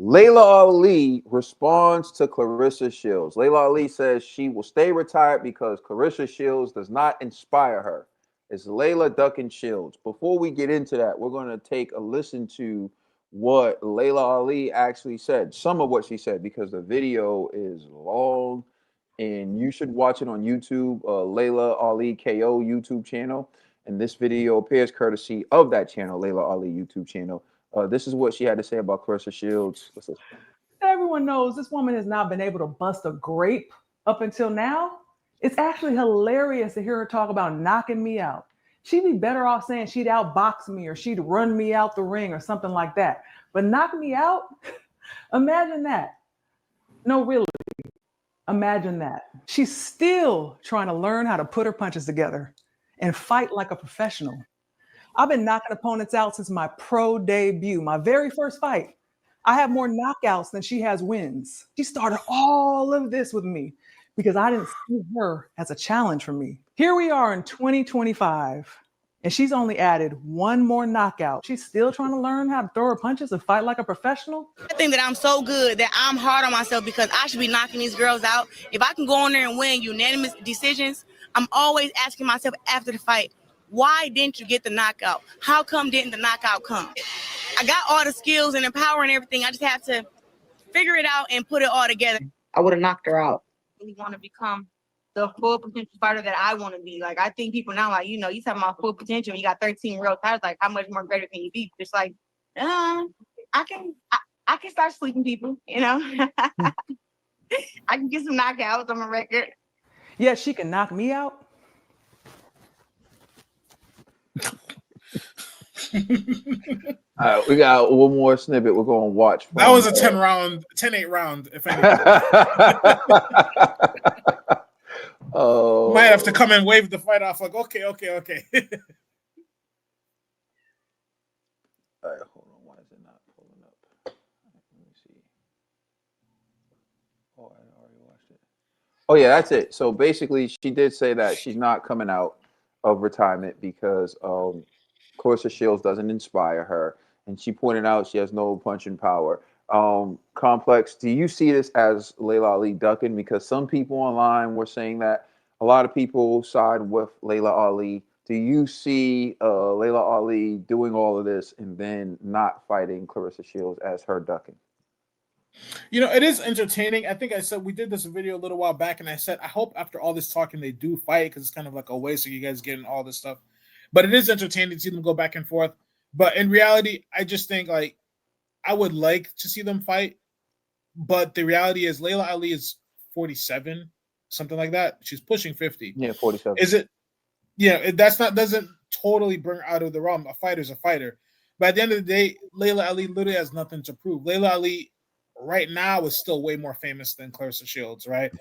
Laila Ali responds to Claressa Shields. Laila Ali says she will stay retired because Claressa Shields does not inspire her. It's Laila ducking Shields. Before we get into that, we're going to take a listen to what Laila Ali actually said. Some of what she said, because the video is long and you should watch it on YouTube, Laila Ali KO YouTube channel. And this video appears courtesy of that channel, Laila Ali YouTube channel. This is what she had to say about Claressa Shields. What's this? Everyone knows this woman has not been able to bust a grape up until now. It's actually hilarious to hear her talk about knocking me out. She'd be better off saying she'd outbox me or she'd run me out the ring or something like that. But knock me out? Imagine that. No, really. Imagine that. She's still trying to learn how to put her punches together and fight like a professional. I've been knocking opponents out since my pro debut, my very first fight. I have more knockouts than she has wins. She started all of this with me because I didn't see her as a challenge for me. Here we are in 2025, and she's only added one more knockout. She's still trying to learn how to throw her punches and fight like a professional. I think that I'm so good that I'm hard on myself because I should be knocking these girls out. If I can go in there and win unanimous decisions, I'm always asking myself after the fight, why didn't you get the knockout? How come didn't the knockout come? I got all the skills and the power and everything. I just have to figure it out and put it all together. I would have knocked her out. I really want to become the full potential fighter that I want to be. Like, I think people now, like, you know, you talking about full potential. You got 13 real titles. Like, how much more greater can you be? It's like, I can start sleeping people, you know. I can get some knockouts on my record. Yeah, she can knock me out. All right, we got one more snippet we're going to watch. That was a 10-8 round, if anything. Oh, might have to come and wave the fight off like, okay. All right, hold on. Why is it not pulling up? Let me see. Oh, I already watched it. Oh, yeah, that's it. So basically, she did say that she's not coming out of retirement because Claressa Shields doesn't inspire her. And she pointed out she has no punching power. Complex, do you see this as Laila Ali ducking? Because some people online were saying that a lot of people side with Laila Ali. Do you see Laila Ali doing all of this and then not fighting Claressa Shields as her ducking? You know, it is entertaining. I think I said we did this video a little while back, and I said I hope after all this talking they do fight because it's kind of like a waste of you guys getting all this stuff. But it is entertaining to see them go back and forth. But in reality, I just think like I would like to see them fight. But the reality is Laila Ali is 47, something like that. She's pushing 50. Yeah, 47. Is it? Yeah, doesn't totally bring her out of the realm. A fighter's a fighter. But at the end of the day, Laila Ali literally has nothing to prove. Laila Ali right now is still way more famous than Claressa Shields, right?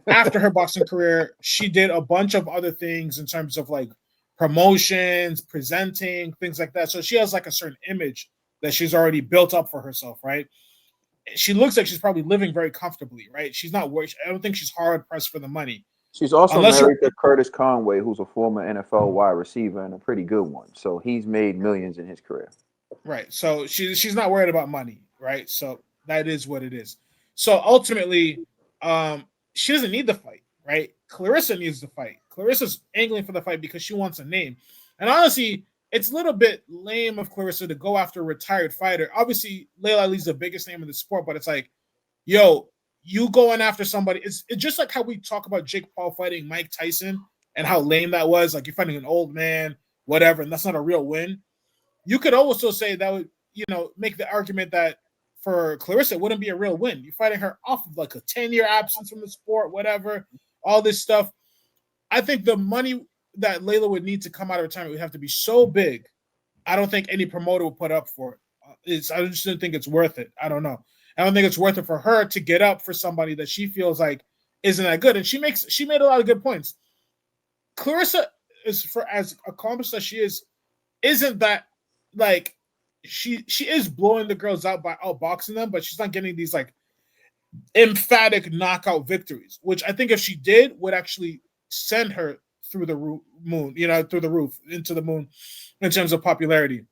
After her boxing career, she did a bunch of other things in terms of like promotions, presenting, things like that. So she has like a certain image that she's already built up for herself, right? She looks like she's probably living very comfortably, right? She's not worried. I don't think she's hard pressed for the money. She's also married to Curtis Conway, who's a former NFL wide receiver and a pretty good one. So he's made millions in his career. Right. So she's not worried about money, right? So that is what it is. So ultimately, she doesn't need the fight, right? Claressa needs the fight. Claressa's angling for the fight because she wants a name. And honestly, it's a little bit lame of Claressa to go after a retired fighter. Obviously, Laila Ali's the biggest name in the sport, but it's like, yo, you going after somebody. It's just like how we talk about Jake Paul fighting Mike Tyson and how lame that was. Like, you're fighting an old man, whatever, and that's not a real win. You could also say that would, make the argument that for Claressa, it wouldn't be a real win. You're fighting her off of like a 10-year absence from the sport, whatever, all this stuff. I think the money that Laila would need to come out of retirement would have to be so big. I don't think any promoter will put up for it. I just don't think it's worth it. I don't know. I don't think it's worth it for her to get up for somebody that she feels like isn't that good. And she made a lot of good points. Claressa is, for as accomplished as she is, isn't that like she is blowing the girls out by outboxing them, but she's not getting these like emphatic knockout victories, which I think if she did would actually send her through the moon, through the roof into the moon in terms of popularity.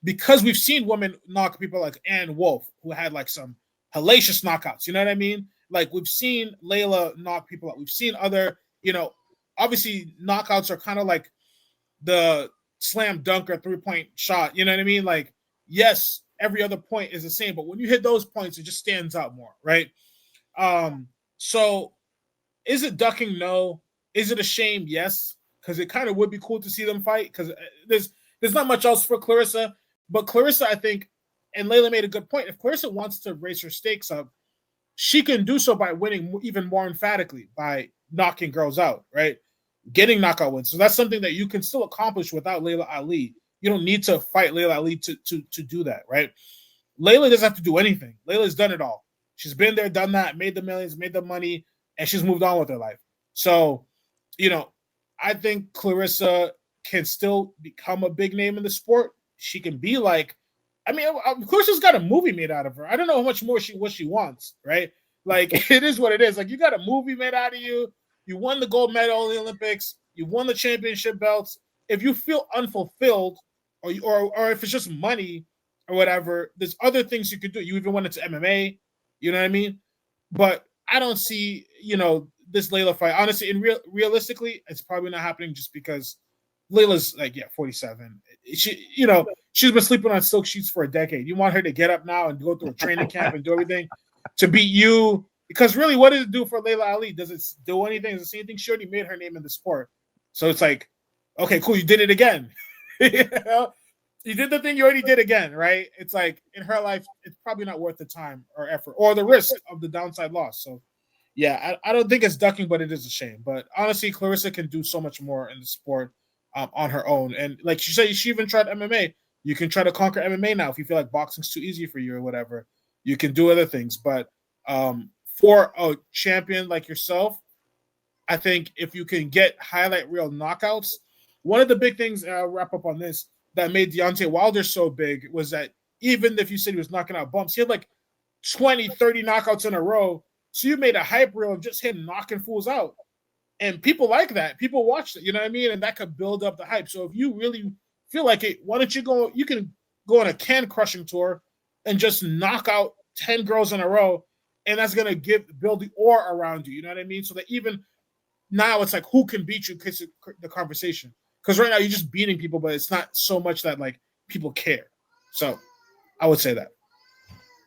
because we've seen women knock people like Ann Wolf, who had like some hellacious knockouts. You know what I mean? Like we've seen Layla knock people out. We've seen other, obviously knockouts are kind of like the slam dunk or 3-point shot. You know what I mean? Like, yes, every other point is the same, but when you hit those points, it just stands out more, right? So is it ducking? No. Is it a shame? Yes, because it kind of would be cool to see them fight. Because there's not much else for Claressa, but Claressa, I think, and Layla made a good point. If Claressa wants to raise her stakes up, she can do so by winning even more emphatically, by knocking girls out, right? Getting knockout wins. So that's something that you can still accomplish without Laila Ali. You don't need to fight Laila Ali to do that, right? Layla doesn't have to do anything. Layla's done it all. She's been there, done that, made the millions, made the money, and she's moved on with her life. So, I think Claressa can still become a big name in the sport. She can be like, of course, she's got a movie made out of her. I don't know how much more what she wants, right? Like, it is what it is. Like, you got a movie made out of you. You won the gold medal in the Olympics. You won the championship belts. If you feel unfulfilled, or if it's just money or whatever, there's other things you could do. You even went into MMA. You know what I mean? But I don't see, this Layla fight. Honestly, realistically, it's probably not happening just because Layla's 47. She's been sleeping on silk sheets for a decade. You want her to get up now and go through a training camp and do everything to beat you? Because really, what does it do for Laila Ali? Does it do anything? Does it see anything? She already made her name in the sport. So it's like, okay, cool, you did it again. You did the thing you already did again, right? It's like, in her life, it's probably not worth the time or effort or the risk of the downside loss. So, yeah, I don't think it's ducking, but it is a shame. But honestly, Claressa can do so much more in the sport on her own. And like she said, she even tried MMA. You can try to conquer MMA now if you feel like boxing's too easy for you or whatever. You can do other things. But for a champion like yourself, I think if you can get highlight reel knockouts, one of the big things, and I'll wrap up on this, that made Deontay Wilder so big was that even if you said he was knocking out bumps, he had like 20, 30 knockouts in a row. So you made a hype reel of just him knocking fools out. And people like that. People watch it, you know what I mean? And that could build up the hype. So if you really feel like it, why don't you can go on a can crushing tour and just knock out 10 girls in a row. And that's going to build the aura around you. You know what I mean? So that even now it's like, who can beat you? Because the conversation. Because right now you're just beating people, but it's not so much that like people care. So I would say that.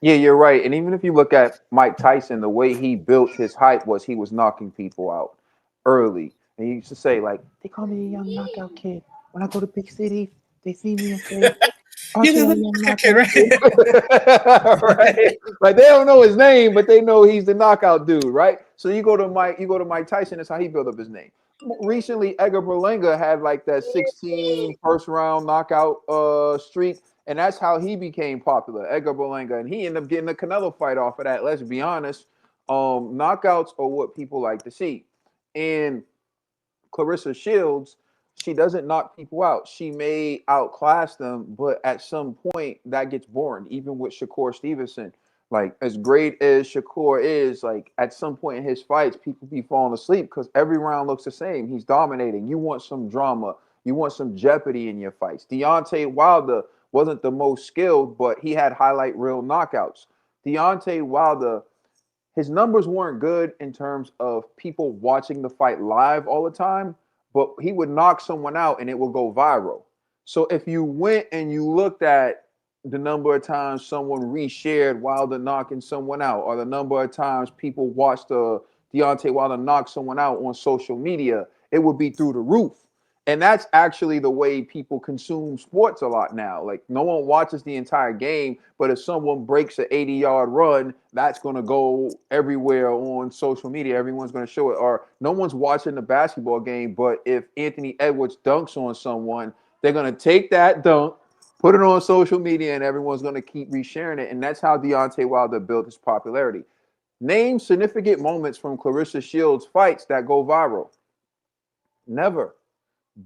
Yeah, you're right. And even if you look at Mike Tyson, the way he built his hype was he was knocking people out early. And he used to say, like, they call me a young knockout kid. When I go to big cities, they see me and say, aren't you a young knockout kid? Right? Like, they don't know his name, but they know he's the knockout dude, right? So you go to Mike Tyson, that's how he built up his name. Recently, Edgar Berlanga had like that 16 first round knockout streak, and that's how he became popular, Edgar Berlanga, and he ended up getting a Canelo fight off of that. Let's be honest, knockouts are what people like to see, and Claressa Shields, she doesn't knock people out. She may outclass them, but at some point that gets boring. Even with Shakur Stevenson, like as great as Shakur is, like at some point in his fights, people be falling asleep because every round looks the same. He's dominating. You want some drama. You want some jeopardy in your fights. Deontay Wilder wasn't the most skilled, but he had highlight reel knockouts. Deontay Wilder, his numbers weren't good in terms of people watching the fight live all the time, but he would knock someone out and it would go viral. So if you went and you looked at the number of times someone reshared Wilder knocking someone out, or the number of times people watched Deontay Wilder knock someone out on social media, it would be through the roof. And that's actually the way people consume sports a lot now. Like no one watches the entire game, but if someone breaks an 80-yard run, that's going to go everywhere on social media. Everyone's going to show it. Or no one's watching the basketball game, but if Anthony Edwards dunks on someone, they're going to take that dunk, put it on social media, and everyone's going to keep resharing it. And that's how Deontay Wilder built his popularity. Name significant moments from Claressa Shields fights that go viral. Never.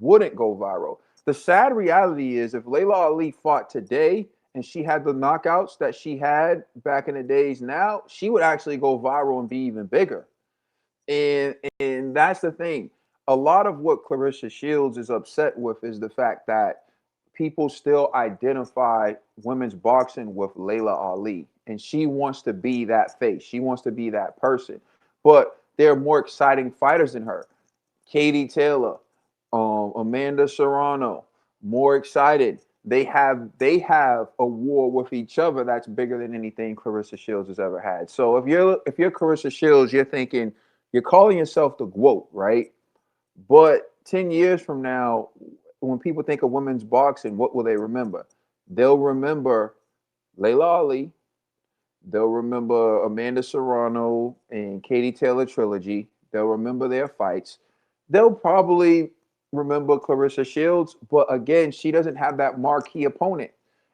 Wouldn't go viral. The sad reality is if Laila Ali fought today and she had the knockouts that she had back in the days now, she would actually go viral and be even bigger. And that's the thing. A lot of what Claressa Shields is upset with is the fact that people still identify women's boxing with Laila Ali, and she wants to be that face. She wants to be that person. But there are more exciting fighters than her. Katie Taylor, Amanda Serrano, more excited. They have a war with each other that's bigger than anything Claressa Shields has ever had. So if you're Claressa Shields, you're thinking you're calling yourself the GOAT, right? But 10 years from now, when people think of women's boxing, what will they remember? They'll remember Laila Ali. They'll remember Amanda Serrano and Katie Taylor trilogy. They'll remember their fights. They'll probably remember Claressa Shields, but again, she doesn't have that marquee opponent.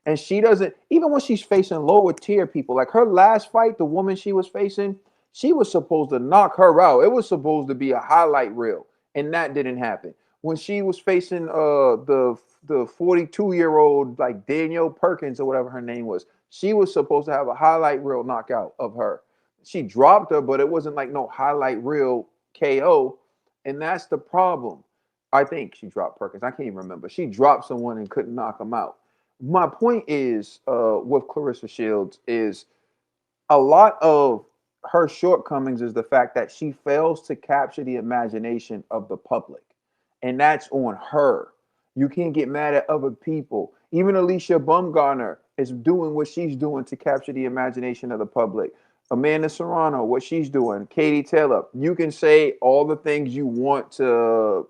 And she doesn't, even when she's facing lower tier people, like her last fight, the woman she was facing, she was supposed to knock her out. It was supposed to be a highlight reel, and that didn't happen. When she was facing the 42-year-old like Danielle Perkins or whatever her name was, she was supposed to have a highlight reel knockout of her. She dropped her, but it wasn't like no highlight reel KO. And that's the problem. I think she dropped Perkins. I can't even remember. She dropped someone and couldn't knock him out. My point is, with Claressa Shields, is a lot of her shortcomings is the fact that she fails to capture the imagination of the public. And that's on her. You can't get mad at other people. Even Alicia Bumgarner is doing what she's doing to capture the imagination of the public. Amanda Serrano, what she's doing. Katie Taylor. You can say all the things you want to,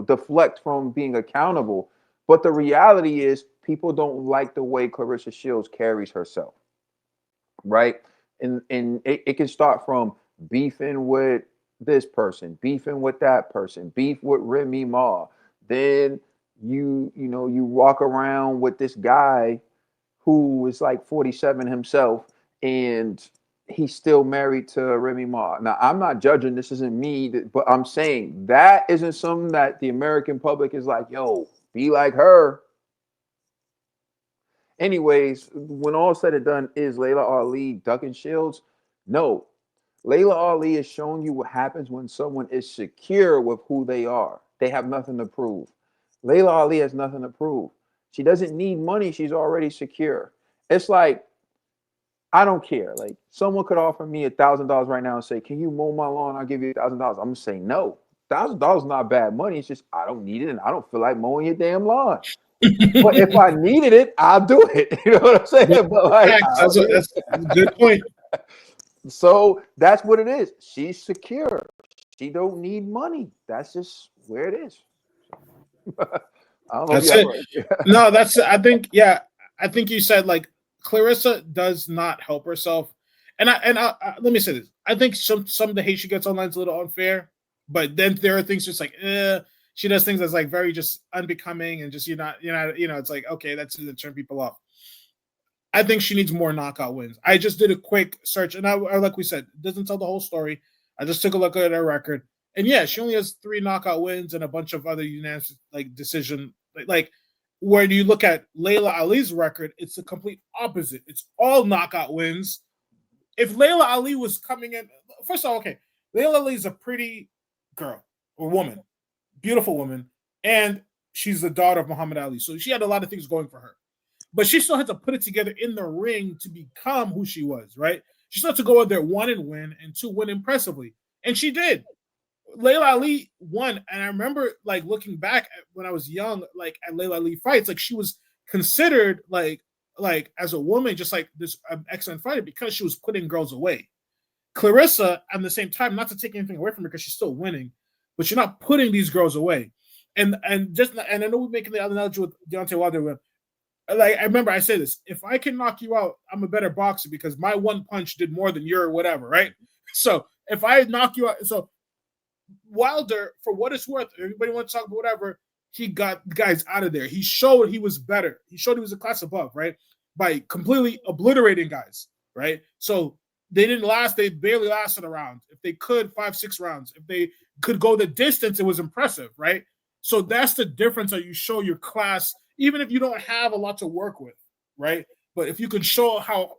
deflect from being accountable. But the reality is people don't like the way Claressa Shields carries herself. Right? And it can start from beefing with this person, beefing with that person, beef with Remy Ma. Then you walk around with this guy who is like 47 himself, and he's still married to Remy Ma. Now, I'm not judging. This isn't me, but I'm saying that isn't something that the American public is like, yo, be like her. Anyways, when all said and done, is Laila Ali ducking Shields? No. Laila Ali is showing you what happens when someone is secure with who they are. They have nothing to prove. Laila Ali has nothing to prove. She doesn't need money. She's already secure. It's like, I don't care. Like, someone could offer me $1,000 right now and say, can you mow my lawn? I'll give you $1,000. I'm gonna say no. $1,000 is not bad money. It's just I don't need it and I don't feel like mowing your damn lawn. But if I needed it, I'll do it. You know what I'm saying? But like, That's a good point. So that's what it is. She's secure. She don't need money. That's just where it is. I don't know That's if it. you No, that's I think I think you said like Claressa does not help herself, and let me say this. I think some of the hate she gets online is a little unfair, but then there are things just like she does things that's like very just unbecoming and just it's like okay, that's to turn people off. I think she needs more knockout wins. I just did a quick search, and I like we said, it doesn't tell the whole story. I just took a look at her record, and yeah, she only has 3 knockout wins and a bunch of other unanimous like decision. Like when you look at Laila Ali's record, it's the complete opposite. It's all knockout wins. If Laila Ali was coming in, first of all, okay, Laila Ali is a pretty girl or woman, beautiful woman, and she's the daughter of Muhammad Ali, so she had a lot of things going for her. But she still had to put it together in the ring to become who she was, right? She still had to go out there, 1, and win, and 2, win impressively. And she did. Laila Ali won. And I remember like looking back at when I was young, like at Laila Ali fights, like she was considered like as a woman, just like this excellent fighter because she was putting girls away. Claressa, at the same time, not to take anything away from her because she's still winning, but you're not putting these girls away. And I know we're making the analogy with Deontay Wilder. Like I remember I say this: if I can knock you out, I'm a better boxer because my one punch did more than your whatever, right? So if I knock you out, so Wilder, for what it's worth, everybody wants to talk about whatever, he got guys out of there. He showed he was better. He showed he was a class above, right? By completely obliterating guys, right? So they didn't last. They barely lasted a round. If they could, 5-6 rounds. If they could go the distance, it was impressive, right? So that's the difference that you show your class, even if you don't have a lot to work with, right? But if you can show how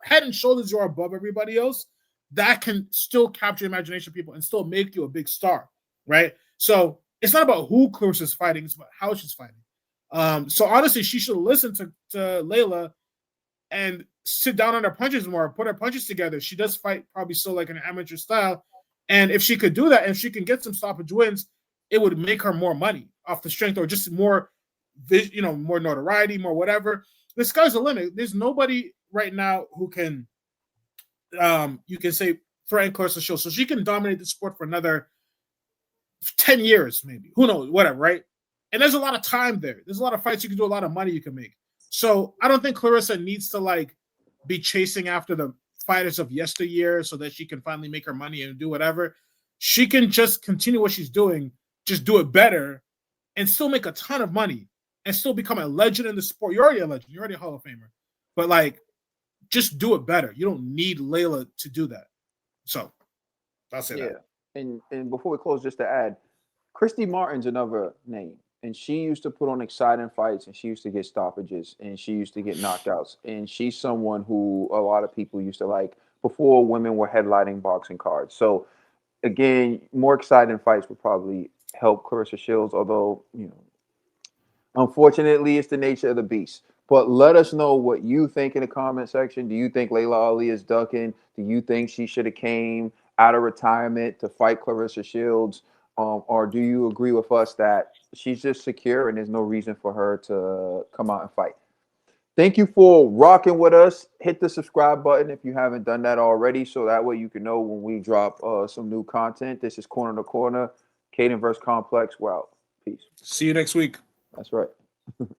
head and shoulders you are above everybody else, that can still capture imagination of people and still make you a big star, right? So it's not about who Claressa is fighting, it's about how she's fighting. So honestly, she should listen to Layla and sit down on her punches more, put her punches together. She does fight probably still like an amateur style. And if she could do that, if she can get some stoppage wins, it would make her more money off the strength or just more, more notoriety, more whatever. The sky's the limit. There's nobody right now who can, you can say, threaten Claressa Shields. So she can dominate the sport for another 10 years, maybe. Who knows? Whatever, right? And there's a lot of time there. There's a lot of fights you can do, a lot of money you can make. So I don't think Claressa needs to like be chasing after the fighters of yesteryear so that she can finally make her money and do whatever. She can just continue what she's doing, just do it better, and still make a ton of money and still become a legend in the sport. You're already a legend. You're already a Hall of Famer. But like, just do it better. You don't need Layla to do that. So I'll say that. And before we close, just to add, Christy Martin's another name. And she used to put on exciting fights, and she used to get stoppages, and she used to get knockouts. And she's someone who a lot of people used to like before women were headlining boxing cards. So again, more exciting fights would probably help Claressa Shields, although, unfortunately, it's the nature of the beast. But let us know what you think in the comment section. Do you think Laila Ali is ducking? Do you think she should have came out of retirement to fight Claressa Shields? Or do you agree with us that she's just secure and there's no reason for her to come out and fight? Thank you for rocking with us. Hit the subscribe button if you haven't done that already, so that way you can know when we drop some new content. This is Corner to Corner, Caden vs. Complex. We're out. Peace. See you next week. That's right.